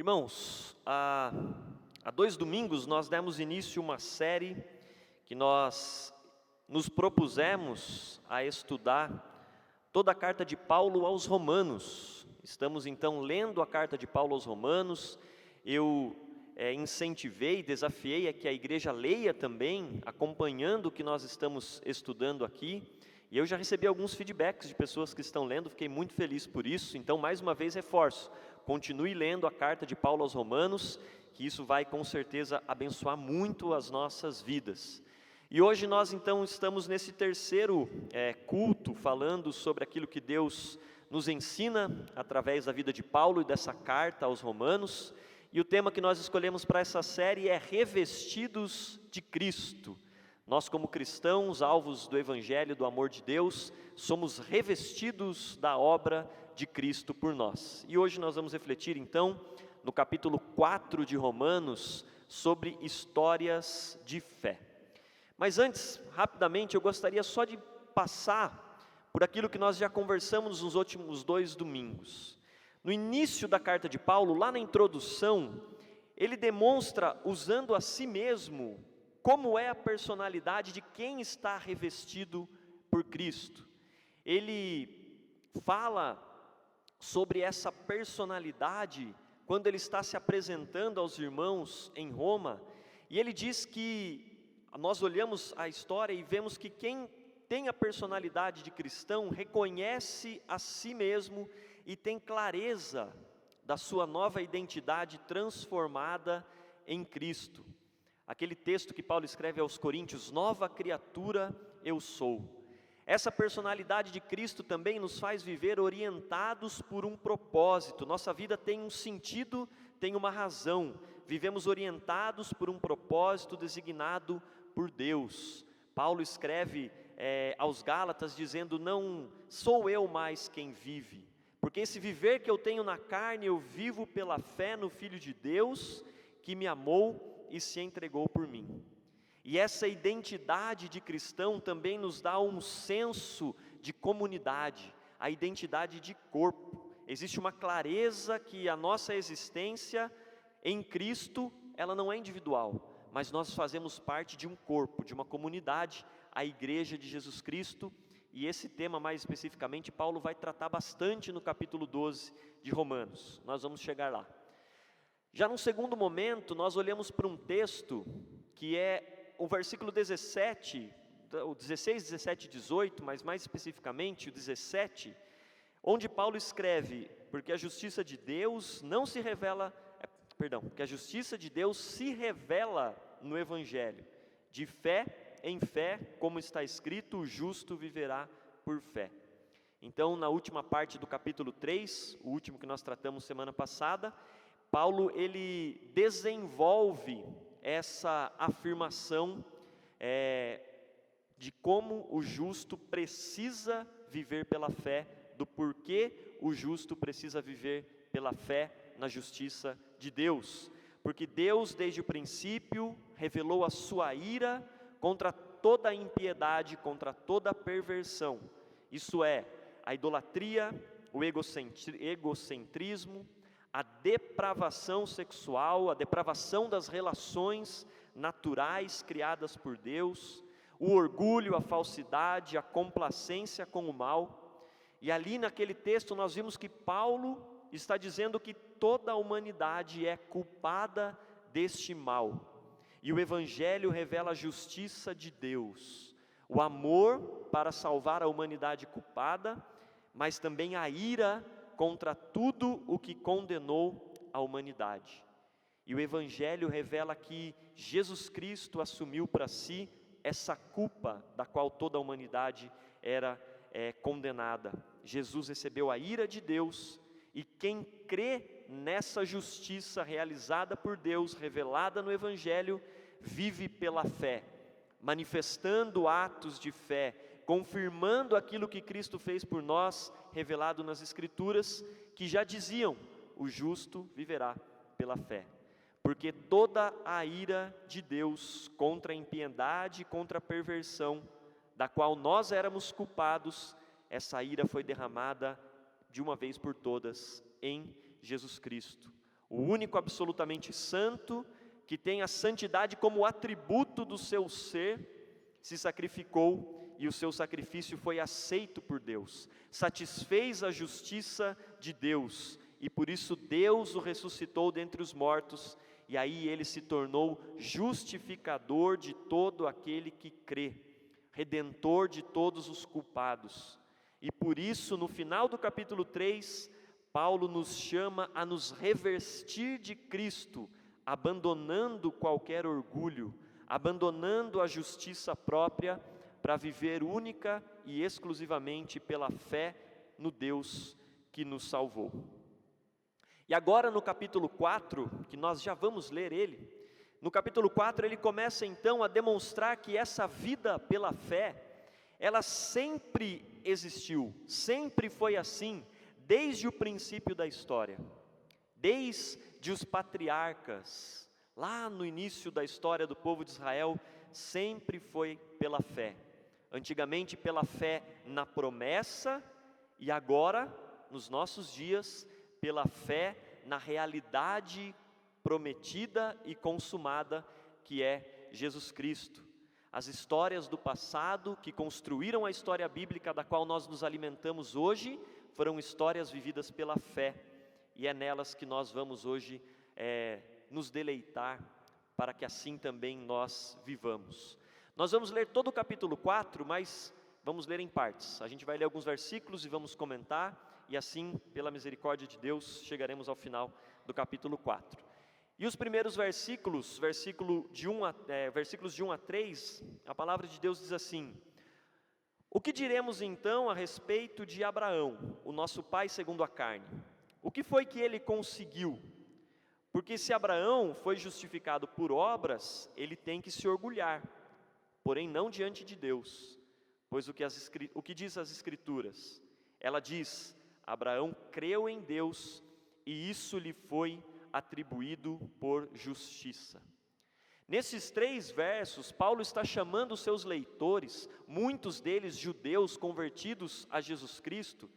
Irmãos, há 2 domingos nós demos início a uma série que nós nos propusemos a estudar toda a carta de Paulo aos Romanos. Estamos então lendo a carta de Paulo aos Romanos. Eu incentivei, desafiei a que a igreja leia também, acompanhando o que nós estamos estudando aqui. E eu já recebi alguns feedbacks de pessoas que estão lendo, fiquei muito feliz por isso. Então, mais uma vez, reforço, continue lendo a carta de Paulo aos Romanos, que isso vai com certeza abençoar muito as nossas vidas. E hoje nós então estamos nesse terceiro culto, falando sobre aquilo que Deus nos ensina através da vida de Paulo e dessa carta aos Romanos. E o tema que nós escolhemos para essa série é Revestidos de Cristo. Nós, como cristãos, alvos do Evangelho, do amor de Deus, somos revestidos da obra de Cristo por nós. E hoje nós vamos refletir, então, no capítulo 4 de Romanos, sobre histórias de fé. Mas antes, rapidamente, eu gostaria só de passar por aquilo que nós já conversamos nos últimos 2 domingos. No início da carta de Paulo, lá na introdução, ele demonstra, usando a si mesmo, como é a personalidade de quem está revestido por Cristo. Ele fala sobre essa personalidade quando ele está se apresentando aos irmãos em Roma, e ele diz que nós olhamos a história e vemos que quem tem a personalidade de cristão reconhece a si mesmo e tem clareza da sua nova identidade transformada em Cristo. Aquele texto que Paulo escreve aos Coríntios, nova criatura eu sou. Essa personalidade de Cristo também nos faz viver orientados por um propósito. Nossa vida tem um sentido, tem uma razão. Vivemos orientados por um propósito designado por Deus. Paulo escreve aos Gálatas dizendo, não sou eu mais quem vive, porque esse viver que eu tenho na carne, eu vivo pela fé no Filho de Deus, que me amou e se entregou por mim. E essa identidade de cristão também nos dá um senso de comunidade, a identidade de corpo. Existe uma clareza que a nossa existência em Cristo, ela não é individual, mas nós fazemos parte de um corpo, de uma comunidade, a Igreja de Jesus Cristo. E esse tema mais especificamente, Paulo vai tratar bastante no capítulo 12 de Romanos. Nós vamos chegar lá. Já num segundo momento, nós olhamos para um texto que é o versículo 17, o 16, 17 e 18, mas mais especificamente o 17, onde Paulo escreve, porque a justiça de Deus não se revela, que a justiça de Deus se revela no Evangelho, de fé em fé, como está escrito, o justo viverá por fé. Então, na última parte do capítulo 3, o último que nós tratamos semana passada, Paulo, ele desenvolve essa afirmação de como o justo precisa viver pela fé, do porquê o justo precisa viver pela fé na justiça de Deus. Porque Deus, desde o princípio, revelou a sua ira contra toda a impiedade, contra toda a perversão. Isso é, a idolatria, o egocentrismo, a depravação sexual, a depravação das relações naturais criadas por Deus, o orgulho, a falsidade, a complacência com o mal. E ali naquele texto nós vimos que Paulo está dizendo que toda a humanidade é culpada deste mal. E o Evangelho revela a justiça de Deus, o amor para salvar a humanidade culpada, mas também a ira contra tudo o que condenou a humanidade. E o Evangelho revela que Jesus Cristo assumiu para si essa culpa da qual toda a humanidade era condenada. Jesus recebeu a ira de Deus, e quem crê nessa justiça realizada por Deus, revelada no Evangelho, vive pela fé, manifestando atos de fé, confirmando aquilo que Cristo fez por nós, revelado nas Escrituras, que já diziam, o justo viverá pela fé. Porque toda a ira de Deus contra a impiedade, contra a perversão, da qual nós éramos culpados, essa ira foi derramada de uma vez por todas em Jesus Cristo. o único absolutamente santo, que tem a santidade como atributo do seu ser, se sacrificou e o seu sacrifício foi aceito por Deus, satisfez a justiça de Deus e por isso Deus o ressuscitou dentre os mortos e aí ele se tornou justificador de todo aquele que crê, redentor de todos os culpados. E por isso no final do capítulo 3, Paulo nos chama a nos revestir de Cristo, abandonando qualquer orgulho, abandonando a justiça própria, para viver única e exclusivamente pela fé no Deus que nos salvou. E agora no capítulo 4, que nós já vamos ler ele, no capítulo 4 ele começa então a demonstrar que essa vida pela fé, ela sempre existiu, sempre foi assim, desde o princípio da história, desde os patriarcas, lá no início da história do povo de Israel, sempre foi pela fé. Antigamente pela fé na promessa e agora, nos nossos dias, pela fé na realidade prometida e consumada que é Jesus Cristo. As histórias do passado que construíram a história bíblica da qual nós nos alimentamos hoje, foram histórias vividas pela fé e é nelas que nós vamos hoje nos deleitar para que assim também nós vivamos. Nós vamos ler todo o capítulo 4, mas vamos ler em partes. A gente vai ler alguns versículos e vamos comentar, e assim, pela misericórdia de Deus, chegaremos ao final do capítulo 4. E os primeiros versículos, versículos de 1 a 3, a palavra de Deus diz assim: o que diremos então a respeito de Abraão, o nosso pai segundo a carne? O que foi que ele conseguiu? Porque se Abraão foi justificado por obras, ele tem que se orgulhar, porém não diante de Deus, pois o que diz as Escrituras? Ela diz: Abraão creu em Deus e isso lhe foi atribuído por justiça. Nesses 3 versos, Paulo está chamando os seus leitores, muitos deles judeus convertidos a Jesus Cristo,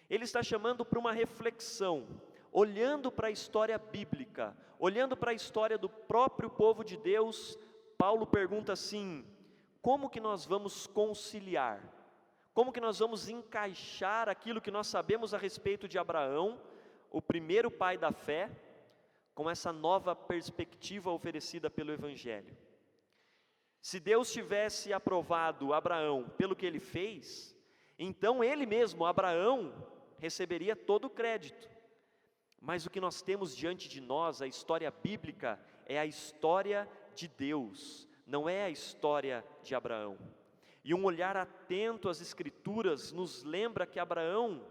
ele está chamando para uma reflexão, olhando para a história bíblica, olhando para a história do próprio povo de Deus. Paulo pergunta assim: como que nós vamos conciliar? Como que nós vamos encaixar aquilo que nós sabemos a respeito de Abraão, o primeiro pai da fé, com essa nova perspectiva oferecida pelo Evangelho? Se Deus tivesse aprovado Abraão pelo que ele fez, então ele mesmo, Abraão, receberia todo o crédito. Mas o que nós temos diante de nós, a história bíblica, é a história de Deus, não é a história de Abraão. E um olhar atento às Escrituras nos lembra que Abraão,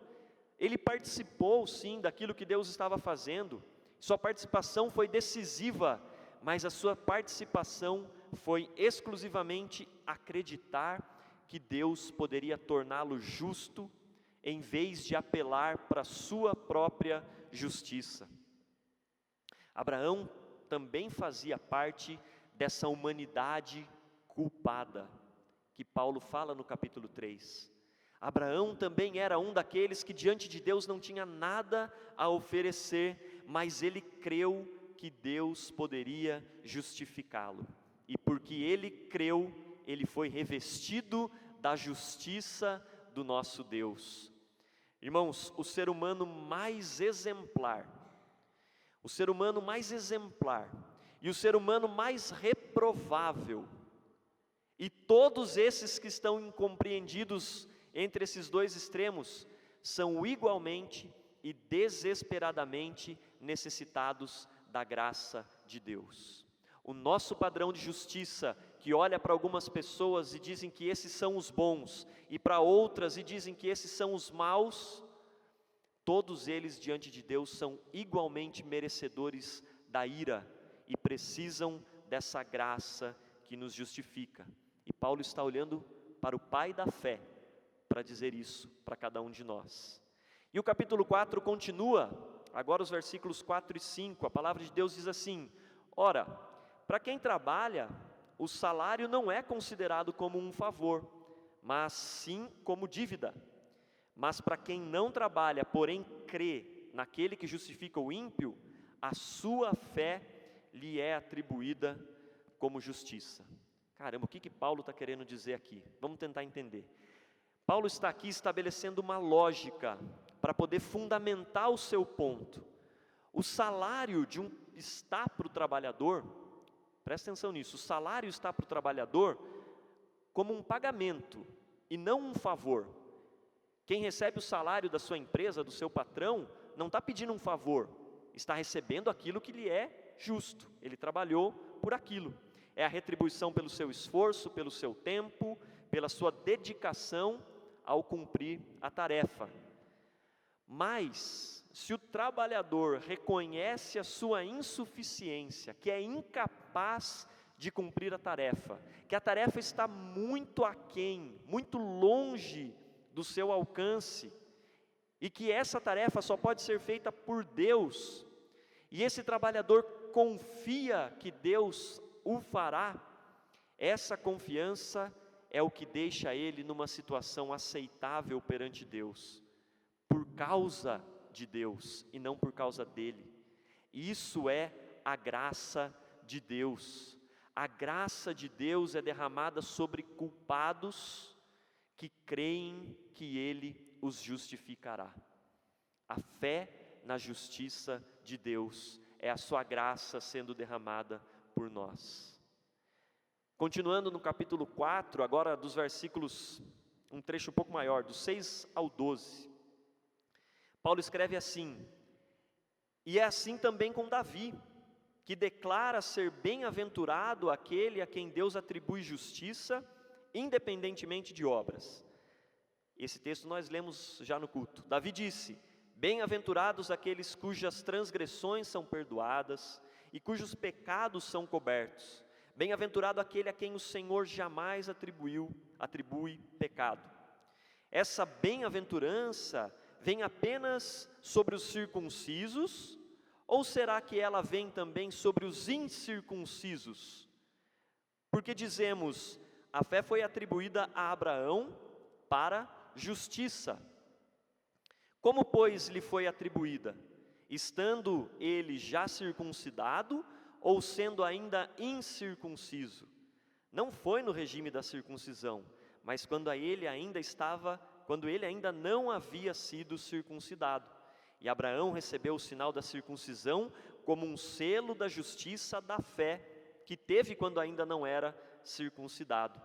ele participou sim daquilo que Deus estava fazendo, sua participação foi decisiva, mas a sua participação foi exclusivamente acreditar que Deus poderia torná-lo justo, em vez de apelar para a sua própria justiça. Abraão também fazia parte dessa humanidade culpada, que Paulo fala no capítulo 3. Abraão também era um daqueles que diante de Deus não tinha nada a oferecer, mas ele creu que Deus poderia justificá-lo. E porque ele creu, ele foi revestido da justiça do nosso Deus. Irmãos, o ser humano mais exemplar e o ser humano mais reprovável, e todos esses que estão incompreendidos entre esses 2 extremos, são igualmente e desesperadamente necessitados da graça de Deus. O nosso padrão de justiça, que olha para algumas pessoas e dizem que esses são os bons, e para outras e dizem que esses são os maus, todos eles diante de Deus são igualmente merecedores da ira e precisam dessa graça que nos justifica. E Paulo está olhando para o Pai da fé para dizer isso para cada um de nós. E o capítulo 4 continua, agora os versículos 4 e 5, a palavra de Deus diz assim: ora, para quem trabalha, o salário não é considerado como um favor, mas sim como dívida. Mas para quem não trabalha, porém crê naquele que justifica o ímpio, a sua fé lhe é atribuída como justiça. Caramba, o que Paulo está querendo dizer aqui? Vamos tentar entender. Paulo está aqui estabelecendo uma lógica para poder fundamentar o seu ponto. O salário está para o trabalhador, presta atenção nisso, o salário está para o trabalhador como um pagamento e não um favor. Quem recebe o salário da sua empresa, do seu patrão, não está pedindo um favor, está recebendo aquilo que lhe é justo, ele trabalhou por aquilo. É a retribuição pelo seu esforço, pelo seu tempo, pela sua dedicação ao cumprir a tarefa. Mas, se o trabalhador reconhece a sua insuficiência, que é incapaz de cumprir a tarefa, que a tarefa está muito aquém, muito longe do seu alcance, e que essa tarefa só pode ser feita por Deus, e esse trabalhador confia que Deus o fará, essa confiança é o que deixa ele numa situação aceitável perante Deus, por causa de Deus e não por causa dele. Isso é a graça de Deus. A graça de Deus é derramada sobre culpados que creem que ele os justificará. A fé na justiça de Deus é a sua graça sendo derramada por nós. Continuando no capítulo 4, agora dos versículos, um trecho um pouco maior, do 6 ao 12. Paulo escreve assim: e é assim também com Davi, que declara ser bem-aventurado aquele a quem Deus atribui justiça, independentemente de obras. Esse texto nós lemos já no culto. Davi disse: bem-aventurados aqueles cujas transgressões são perdoadas e cujos pecados são cobertos. Bem-aventurado aquele a quem o Senhor jamais atribui pecado. Essa bem-aventurança vem apenas sobre os circuncisos, ou será que ela vem também sobre os incircuncisos? Porque dizemos, a fé foi atribuída a Abraão para justiça. Como, pois, lhe foi atribuída? Estando ele já circuncidado, ou sendo ainda incircunciso? Não foi no regime da circuncisão, mas quando ele ainda não havia sido circuncidado. E Abraão recebeu o sinal da circuncisão como um selo da justiça da fé que teve quando ainda não era circuncidado.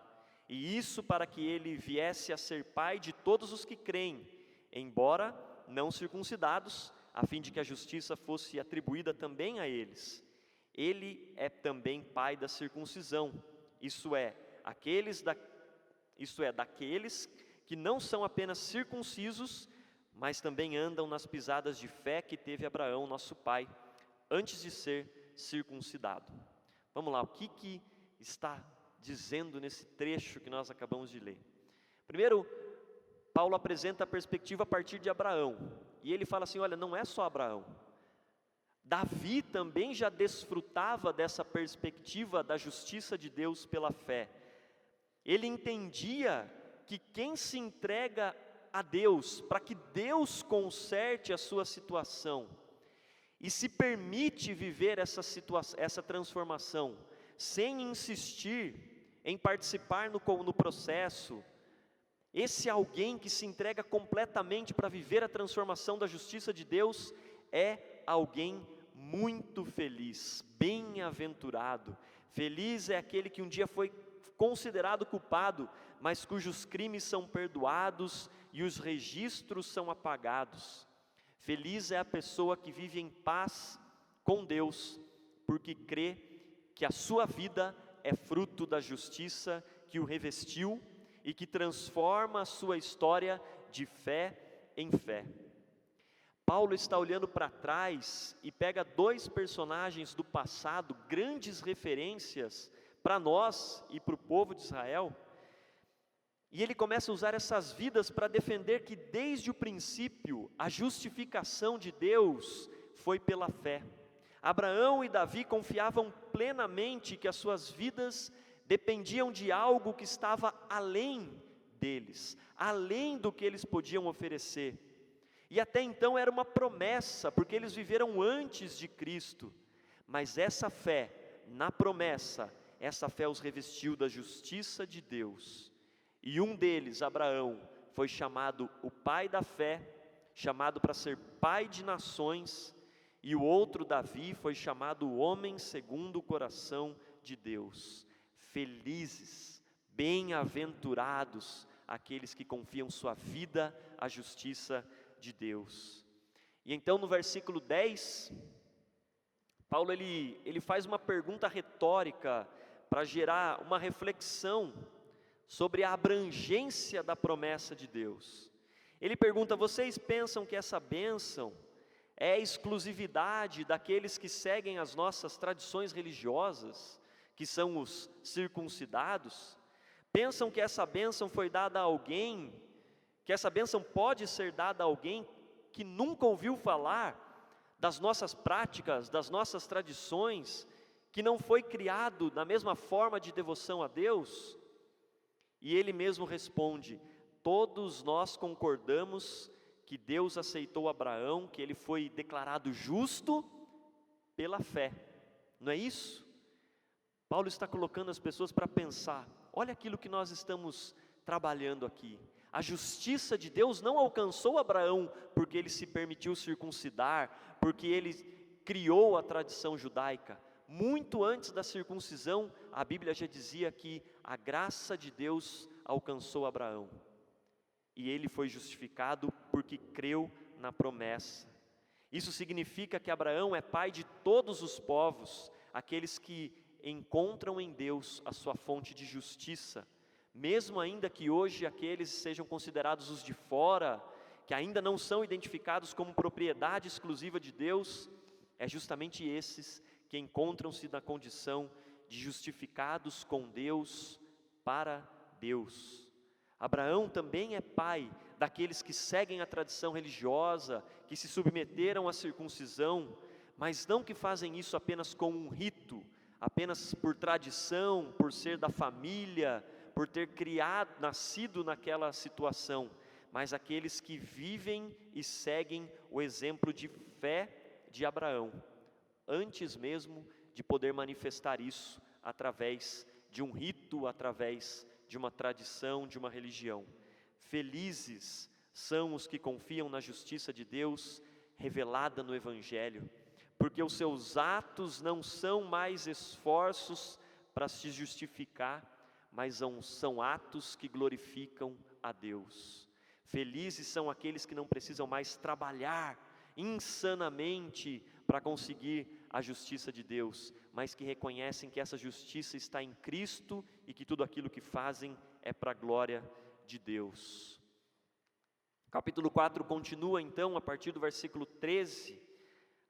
E isso para que ele viesse a ser pai de todos os que creem, embora não circuncidados, a fim de que a justiça fosse atribuída também a eles. Ele é também pai da circuncisão, isto é, daqueles que não são apenas circuncisos, mas também andam nas pisadas de fé que teve Abraão, nosso pai, antes de ser circuncidado. Vamos lá, o que está dizendo nesse trecho que nós acabamos de ler? Primeiro, Paulo apresenta a perspectiva a partir de Abraão, e ele fala assim, olha, não é só Abraão. Davi também já desfrutava dessa perspectiva da justiça de Deus pela fé. Ele entendia que quem se entrega a Deus, para que Deus conserte a sua situação, e se permite viver essa transformação, sem insistir em participar no processo, esse alguém que se entrega completamente para viver a transformação da justiça de Deus, é alguém muito feliz, bem-aventurado. Feliz é aquele que um dia foi considerado culpado, mas cujos crimes são perdoados e os registros são apagados. Feliz é a pessoa que vive em paz com Deus, porque crê que a sua vida é fruto da justiça que o revestiu e que transforma a sua história de fé em fé. Paulo está olhando para trás e pega dois personagens do passado, grandes referências para nós e para o povo de Israel, e ele começa a usar essas vidas para defender que desde o princípio a justificação de Deus foi pela fé. Abraão e Davi confiavam plenamente que as suas vidas dependiam de algo que estava além deles, além do que eles podiam oferecer. E até então era uma promessa, porque eles viveram antes de Cristo. Mas essa fé na promessa, essa fé os revestiu da justiça de Deus. E um deles, Abraão, foi chamado o pai da fé, chamado para ser pai de nações, e o outro, Davi, foi chamado o homem segundo o coração de Deus. Felizes, bem-aventurados aqueles que confiam sua vida à justiça de Deus. E então no versículo 10, Paulo ele faz uma pergunta retórica para gerar uma reflexão sobre a abrangência da promessa de Deus. Ele pergunta: vocês pensam que essa bênção é exclusividade daqueles que seguem as nossas tradições religiosas, que são os circuncidados? Pensam que essa bênção foi dada a alguém, que essa bênção pode ser dada a alguém que nunca ouviu falar das nossas práticas, das nossas tradições, que não foi criado na mesma forma de devoção a Deus? E ele mesmo responde: todos nós concordamos que Deus aceitou Abraão, que ele foi declarado justo pela fé, não é isso? Paulo está colocando as pessoas para pensar: olha aquilo que nós estamos trabalhando aqui. A justiça de Deus não alcançou Abraão porque ele se permitiu circuncidar, porque ele criou a tradição judaica. Muito antes da circuncisão, a Bíblia já dizia que a graça de Deus alcançou Abraão. E ele foi justificado porque creu na promessa. Isso significa que Abraão é pai de todos os povos, aqueles que encontram em Deus a sua fonte de justiça. Mesmo ainda que hoje aqueles sejam considerados os de fora, que ainda não são identificados como propriedade exclusiva de Deus, é justamente esses que encontram-se na condição de justificados com Deus, para Deus. Abraão também é pai daqueles que seguem a tradição religiosa, que se submeteram à circuncisão, mas não que fazem isso apenas como um rito, apenas por tradição, por ser da família, por ter nascido naquela situação, mas aqueles que vivem e seguem o exemplo de fé de Abraão, antes mesmo de poder manifestar isso através de um rito, através de uma tradição, de uma religião. Felizes são os que confiam na justiça de Deus revelada no Evangelho, porque os seus atos não são mais esforços para se justificar, mas são atos que glorificam a Deus. Felizes são aqueles que não precisam mais trabalhar insanamente para conseguir a justiça de Deus, mas que reconhecem que essa justiça está em Cristo e que tudo aquilo que fazem é para a glória de Deus. Capítulo 4 continua então, a partir do versículo 13,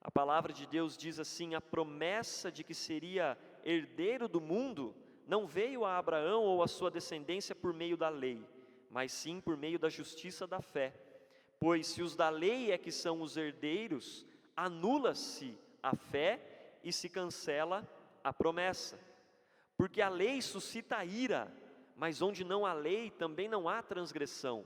a palavra de Deus diz assim: a promessa de que seria herdeiro do mundo não veio a Abraão ou a sua descendência por meio da lei, mas sim por meio da justiça da fé. Pois se os da lei é que são os herdeiros, anula-se a fé e se cancela a promessa. Porque a lei suscita ira, mas onde não há lei também não há transgressão.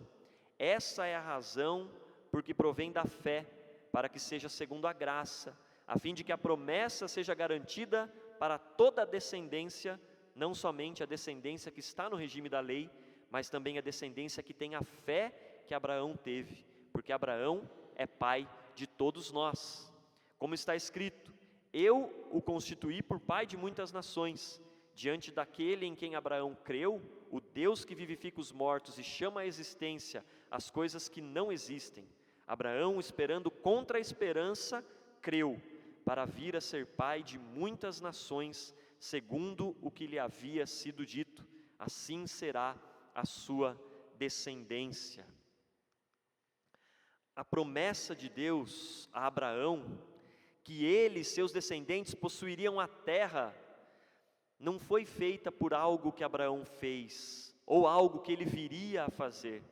Essa é a razão porque provém da fé, para que seja segundo a graça, a fim de que a promessa seja garantida para toda a descendência, não somente a descendência que está no regime da lei, mas também a descendência que tem a fé que Abraão teve, porque Abraão é pai de todos nós. Como está escrito: eu o constituí por pai de muitas nações, diante daquele em quem Abraão creu, o Deus que vivifica os mortos e chama à existência as coisas que não existem. Abraão, esperando contra a esperança, creu, para vir a ser pai de muitas nações, segundo o que lhe havia sido dito, assim será a sua descendência. A promessa de Deus a Abraão, que ele e seus descendentes possuiriam a terra, não foi feita por algo que Abraão fez, ou algo que ele viria a fazer.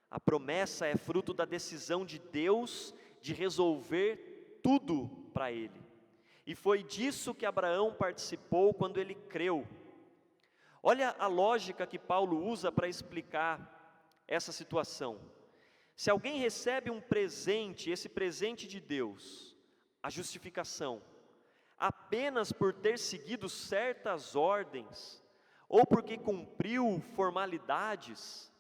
A promessa é fruto da decisão de Deus de resolver tudo para ele. E foi disso que Abraão participou quando ele creu. Olha a lógica que Paulo usa para explicar essa situação. Se alguém recebe um presente, esse presente de Deus, a justificação, apenas por ter seguido certas ordens, ou porque cumpriu formalidades,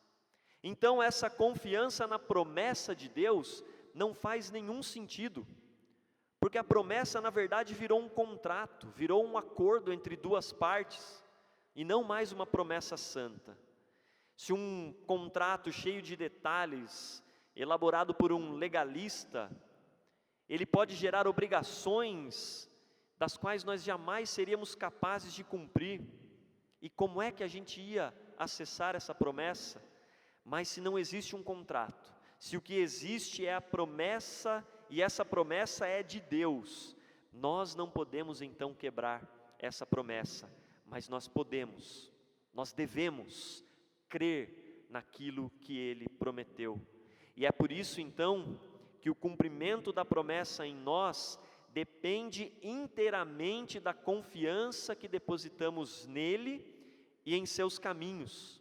então essa confiança na promessa de Deus não faz nenhum sentido, porque a promessa na verdade virou um contrato, virou um acordo entre duas partes, e não mais uma promessa santa. Se um contrato cheio de detalhes, elaborado por um legalista, ele pode gerar obrigações das quais nós jamais seríamos capazes de cumprir. E como é que a gente ia acessar essa promessa? Mas se não existe um contrato, se o que existe é a promessa, e essa promessa é de Deus, nós não podemos então quebrar essa promessa, mas nós devemos crer naquilo que Ele prometeu. E é por isso então que o cumprimento da promessa em nós depende inteiramente da confiança que depositamos nele e em seus caminhos,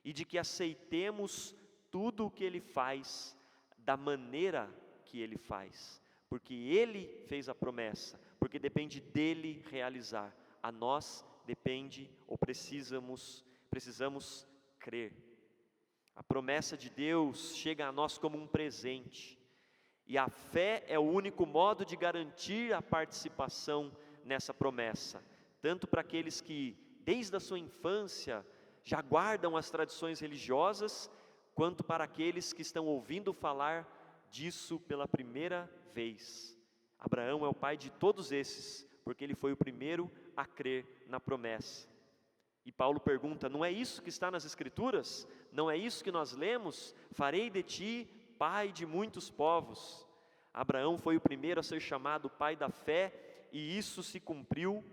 e de que aceitemos tudo o que Ele faz, da maneira que Ele faz, porque Ele fez a promessa, porque depende dEle realizar, a nós depende ou precisamos crer. A promessa de Deus chega a nós como um presente, e a fé é o único modo de garantir a participação nessa promessa, tanto para aqueles que desde a sua infância já guardam as tradições religiosas, quanto para aqueles que estão ouvindo falar disso pela primeira vez. Abraão é o pai de todos esses, porque ele foi o primeiro a crer na promessa. E Paulo pergunta: não é isso que está nas Escrituras? Não é isso que nós lemos? Farei de ti pai de muitos povos. Abraão foi o primeiro a ser chamado pai da fé, e isso se cumpriu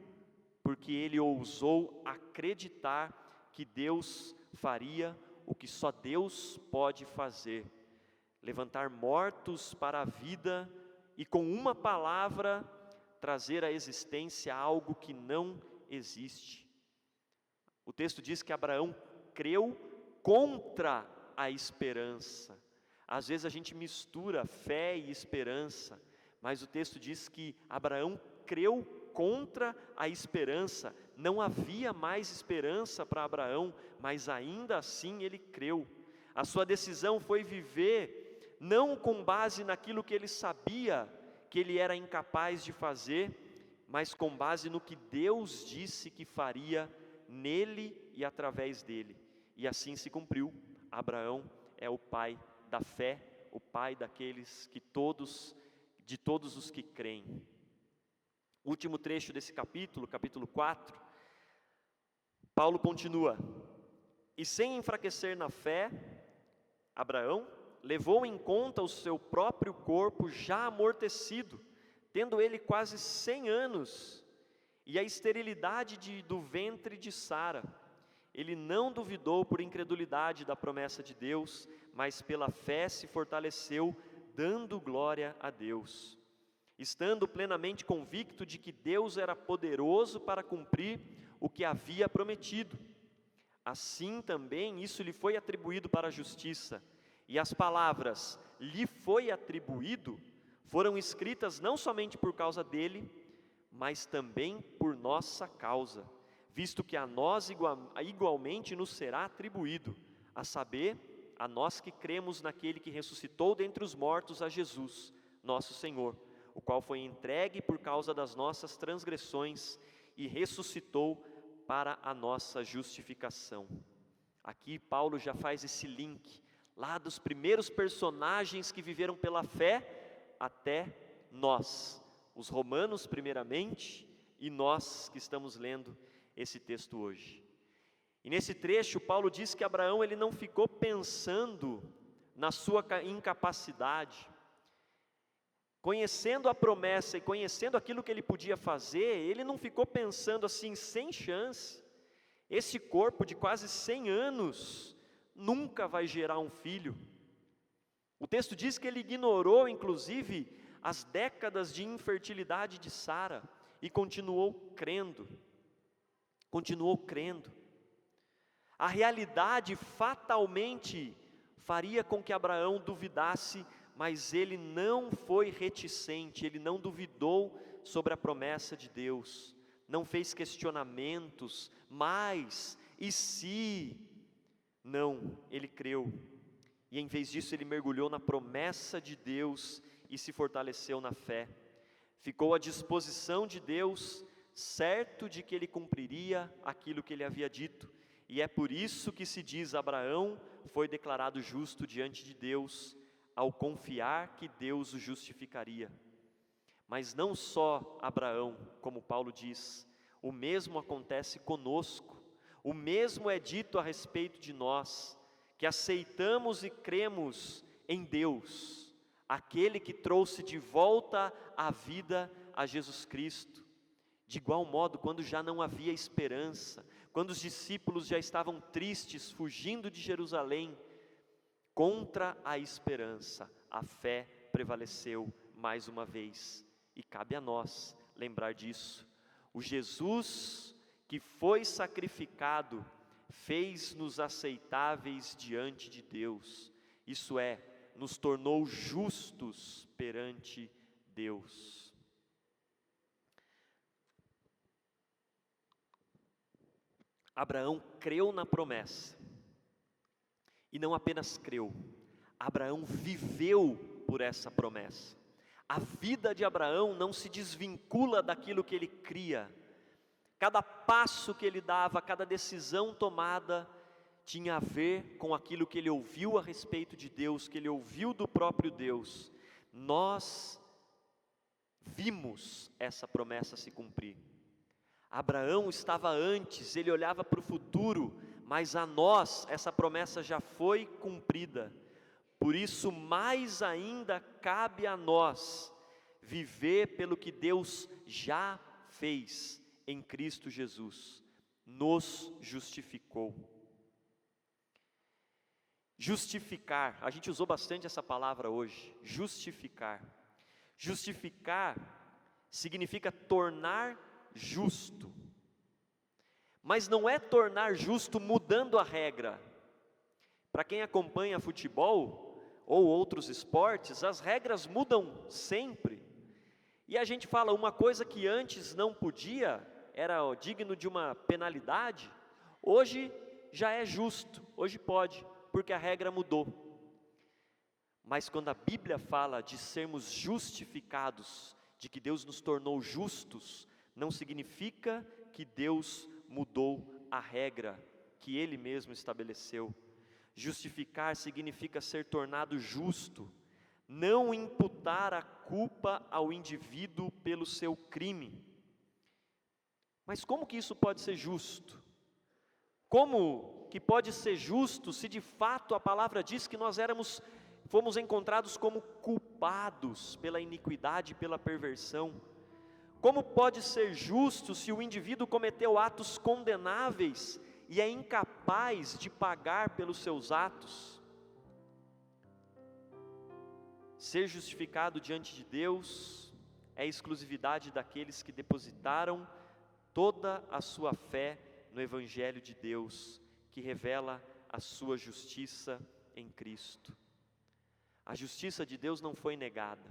porque ele ousou acreditar que Deus faria o que só Deus pode fazer: levantar mortos para a vida e com uma palavra trazer à existência algo que não existe. O texto diz que Abraão creu contra a esperança. Às vezes a gente mistura fé e esperança, mas o texto diz que Abraão creu contra a esperança. Não havia mais esperança para Abraão, mas ainda assim ele creu. A sua decisão foi viver não com base naquilo que ele sabia que ele era incapaz de fazer, mas com base no que Deus disse que faria nele e através dele. E assim se cumpriu. Abraão é o pai da fé, o pai daqueles de todos os que creem. O último trecho desse capítulo 4, Paulo continua: e sem enfraquecer na fé, Abraão levou em conta o seu próprio corpo já amortecido, tendo ele quase 100 anos, e a esterilidade do ventre de Sara. Ele não duvidou por incredulidade da promessa de Deus, mas pela fé se fortaleceu, dando glória a Deus, estando plenamente convicto de que Deus era poderoso para cumprir o que havia prometido. Assim também isso lhe foi atribuído para a justiça, e as palavras "lhe foi atribuído" foram escritas não somente por causa dele, mas também por nossa causa, visto que a nós igualmente nos será atribuído, a saber, a nós que cremos naquele que ressuscitou dentre os mortos a Jesus, nosso Senhor, o qual foi entregue por causa das nossas transgressões e ressuscitou para a nossa justificação. Aqui Paulo já faz esse link, lá dos primeiros personagens que viveram pela fé, até nós, os romanos primeiramente, e nós que estamos lendo esse texto hoje. E nesse trecho Paulo diz que Abraão ele não ficou pensando na sua incapacidade. Conhecendo a promessa e conhecendo aquilo que ele podia fazer, ele não ficou pensando assim, sem chance. Esse corpo de quase 100 anos nunca vai gerar um filho. O texto diz que ele ignorou inclusive as décadas de infertilidade de Sara e continuou crendo. A realidade fatalmente faria com que Abraão duvidasse, mas ele não foi reticente, ele não duvidou sobre a promessa de Deus, não fez questionamentos, mas, e se? Não, ele creu, e em vez disso ele mergulhou na promessa de Deus e se fortaleceu na fé, ficou à disposição de Deus, certo de que ele cumpriria aquilo que ele havia dito, e é por isso que se diz: Abraão foi declarado justo diante de Deus, ao confiar que Deus o justificaria. Mas não só Abraão, como Paulo diz, o mesmo acontece conosco, o mesmo é dito a respeito de nós, que aceitamos e cremos em Deus, aquele que trouxe de volta à vida a Jesus Cristo. De igual modo, quando já não havia esperança, quando os discípulos já estavam tristes, fugindo de Jerusalém, contra a esperança, a fé prevaleceu mais uma vez, e cabe a nós lembrar disso. O Jesus que foi sacrificado fez-nos aceitáveis diante de Deus, isso é, nos tornou justos perante Deus. Abraão creu na promessa, e não apenas creu, Abraão viveu por essa promessa. A vida de Abraão não se desvincula daquilo que ele cria, cada passo que ele dava, cada decisão tomada, tinha a ver com aquilo que ele ouviu a respeito de Deus, que ele ouviu do próprio Deus. Nós vimos essa promessa se cumprir. Abraão estava antes, ele olhava para o futuro, mas a nós essa promessa já foi cumprida. Por isso, mais ainda cabe a nós viver pelo que Deus já fez em Cristo Jesus, nos justificou. Justificar, a gente usou bastante essa palavra hoje, justificar. Justificar significa tornar justo, mas não é tornar justo mudando a regra. Para quem acompanha futebol ou outros esportes, as regras mudam sempre, e a gente fala uma coisa que antes não podia, era digno de uma penalidade, hoje já é justo, hoje pode, porque a regra mudou. Mas quando a Bíblia fala de sermos justificados, de que Deus nos tornou justos, não significa que Deus mudou a regra que Ele mesmo estabeleceu. Justificar significa ser tornado justo, não imputar a culpa ao indivíduo pelo seu crime. Mas como que isso pode ser justo? Como que pode ser justo se de fato a palavra diz que nós fomos encontrados como culpados pela iniquidade e pela perversão? Como pode ser justo se o indivíduo cometeu atos condenáveis e é incapaz de pagar pelos seus atos? Ser justificado diante de Deus é exclusividade daqueles que depositaram toda a sua fé no Evangelho de Deus, que revela a sua justiça em Cristo. A justiça de Deus não foi negada,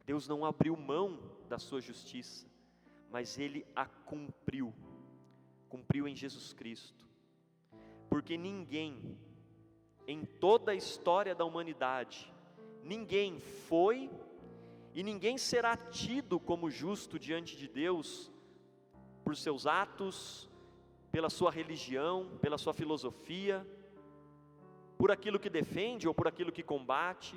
Deus não abriu mão da sua justiça, mas Ele a cumpriu em Jesus Cristo, porque ninguém, em toda a história da humanidade, ninguém foi e ninguém será tido como justo diante de Deus, por seus atos, pela sua religião, pela sua filosofia, por aquilo que defende ou por aquilo que combate.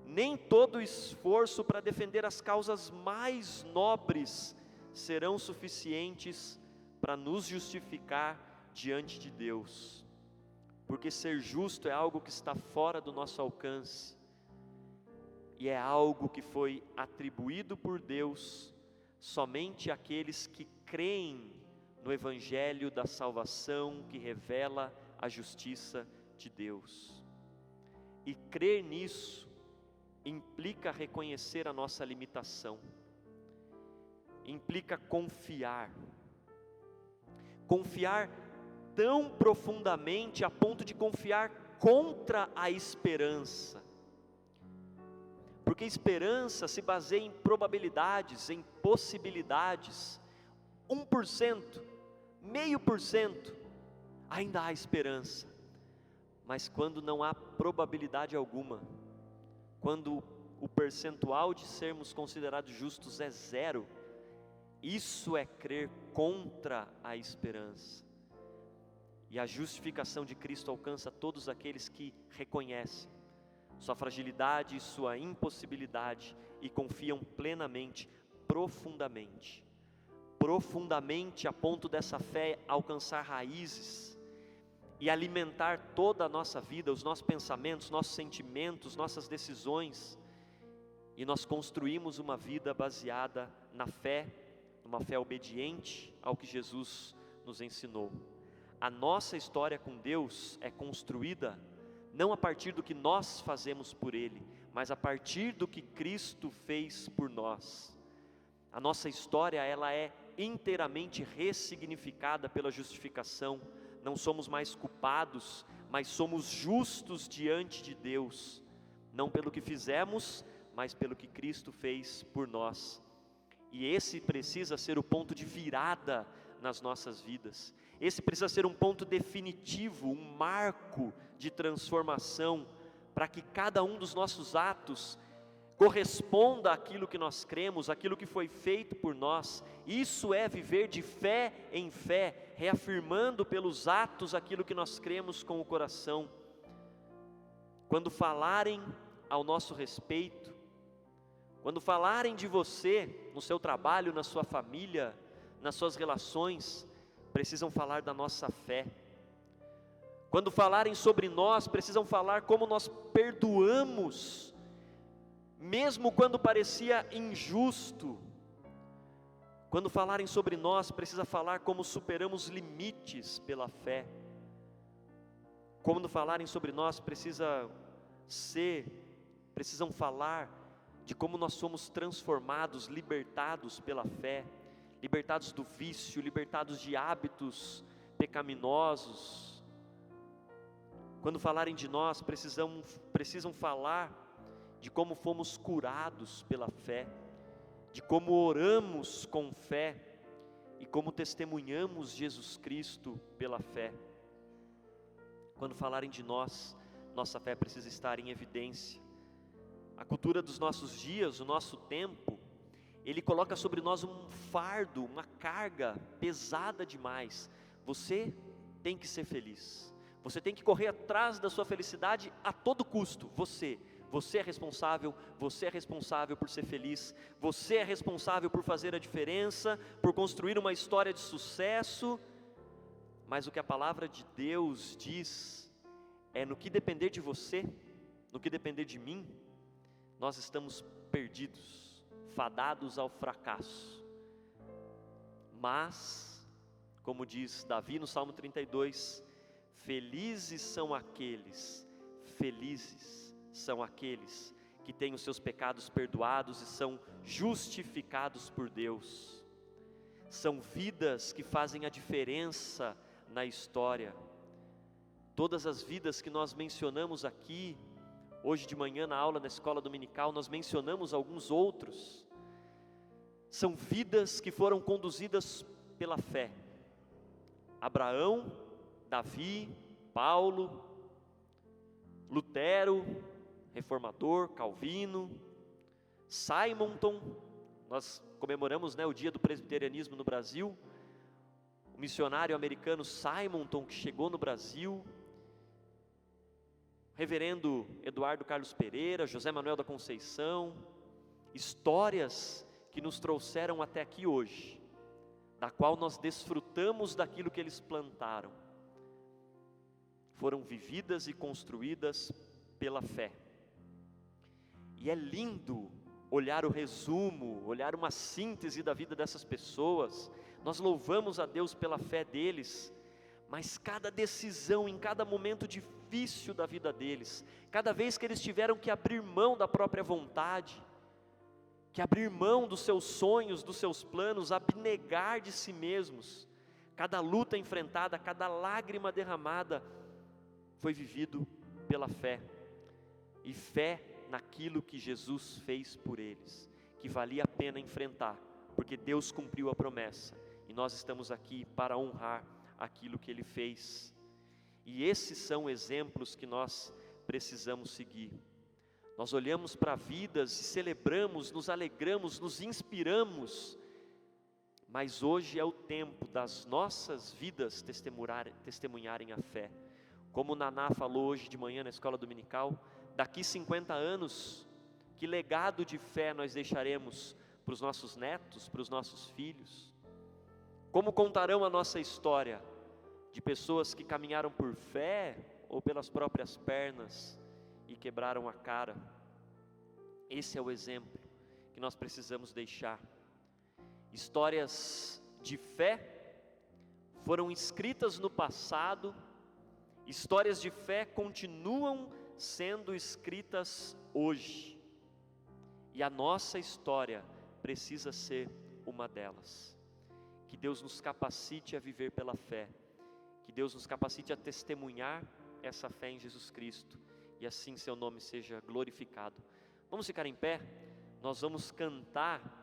Nem todo o esforço para defender as causas mais nobres serão suficientes para nos justificar diante de Deus, porque ser justo é algo que está fora do nosso alcance, e é algo que foi atribuído por Deus somente àqueles que creem no Evangelho da salvação que revela a justiça de Deus. E crer nisso implica reconhecer a nossa limitação, implica confiar tão profundamente a ponto de confiar contra a esperança. Porque esperança se baseia em probabilidades, em possibilidades. 1%, 0,5%, ainda há esperança. Mas quando não há probabilidade alguma, quando o percentual de sermos considerados justos é 0, isso é crer contra a esperança. E a justificação de Cristo alcança todos aqueles que reconhecem sua fragilidade e sua impossibilidade e confiam plenamente, profundamente a ponto dessa fé alcançar raízes e alimentar toda a nossa vida, os nossos pensamentos, nossos sentimentos, nossas decisões, e nós construímos uma vida baseada na fé, uma fé obediente ao que Jesus nos ensinou. A nossa história com Deus é construída não a partir do que nós fazemos por Ele, mas a partir do que Cristo fez por nós. A nossa história, ela é inteiramente ressignificada pela justificação. Não somos mais culpados, mas somos justos diante de Deus, não pelo que fizemos, mas pelo que Cristo fez por nós. E esse precisa ser o ponto de virada nas nossas vidas. Esse precisa ser um ponto definitivo, um marco de transformação, para que cada um dos nossos atos corresponda àquilo que nós cremos, àquilo que foi feito por nós. Isso é viver de fé em fé, reafirmando pelos atos aquilo que nós cremos com o coração. Quando falarem ao nosso respeito, quando falarem de você, no seu trabalho, na sua família, nas suas relações, precisam falar da nossa fé. Quando falarem sobre nós, precisam falar como nós perdoamos, mesmo quando parecia injusto. Quando falarem sobre nós, precisa falar como superamos limites pela fé. Quando falarem sobre nós, precisam falar de como nós somos transformados, libertados pela fé, libertados do vício, libertados de hábitos pecaminosos. Quando falarem de nós, precisam falar de como fomos curados pela fé, de como oramos com fé e como testemunhamos Jesus Cristo pela fé. Quando falarem de nós, nossa fé precisa estar em evidência. A cultura dos nossos dias, o nosso tempo, ele coloca sobre nós um fardo, uma carga pesada demais. Você tem que ser feliz, você tem que correr atrás da sua felicidade a todo custo. Você é responsável por ser feliz, você é responsável por fazer a diferença, por construir uma história de sucesso. Mas o que a palavra de Deus diz é: no que depender de você, no que depender de mim, nós estamos perdidos, fadados ao fracasso. Mas, como diz Davi no Salmo 32, felizes são aqueles que têm os seus pecados perdoados e são justificados por Deus. São vidas que fazem a diferença na história. Todas as vidas que nós mencionamos aqui, hoje de manhã na aula da escola dominical, nós mencionamos alguns outros. São vidas que foram conduzidas pela fé. Abraão, Davi, Paulo, Lutero, Reformador, Calvino, Simonton. Nós comemoramos, o dia do presbiterianismo no Brasil. O missionário americano Simonton, que chegou no Brasil. Reverendo Eduardo Carlos Pereira, José Manuel da Conceição. Histórias que nos trouxeram até aqui hoje, da qual nós desfrutamos daquilo que eles plantaram. Foram vividas e construídas pela fé. E é lindo olhar o resumo, olhar uma síntese da vida dessas pessoas. Nós louvamos a Deus pela fé deles, mas cada decisão, em cada momento difícil da vida deles, cada vez que eles tiveram que abrir mão da própria vontade, que abrir mão dos seus sonhos, dos seus planos, abnegar de si mesmos, cada luta enfrentada, cada lágrima derramada, foi vivido pela fé, e fé naquilo que Jesus fez por eles, que valia a pena enfrentar, porque Deus cumpriu a promessa, e nós estamos aqui para honrar aquilo que Ele fez. E esses são exemplos que nós precisamos seguir. Nós olhamos para vidas e celebramos, nos alegramos, nos inspiramos, mas hoje é o tempo das nossas vidas testemunharem a fé. Como o Naná falou hoje de manhã na escola dominical, daqui 50 anos, que legado de fé nós deixaremos para os nossos netos, para os nossos filhos? Como contarão a nossa história de pessoas que caminharam por fé ou pelas próprias pernas e quebraram a cara? Esse é o exemplo que nós precisamos deixar. Histórias de fé foram escritas no passado, histórias de fé continuam sendo escritas hoje, e a nossa história precisa ser uma delas. Que Deus nos capacite a viver pela fé, que Deus nos capacite a testemunhar essa fé em Jesus Cristo, e assim seu nome seja glorificado. Vamos ficar em pé, nós vamos cantar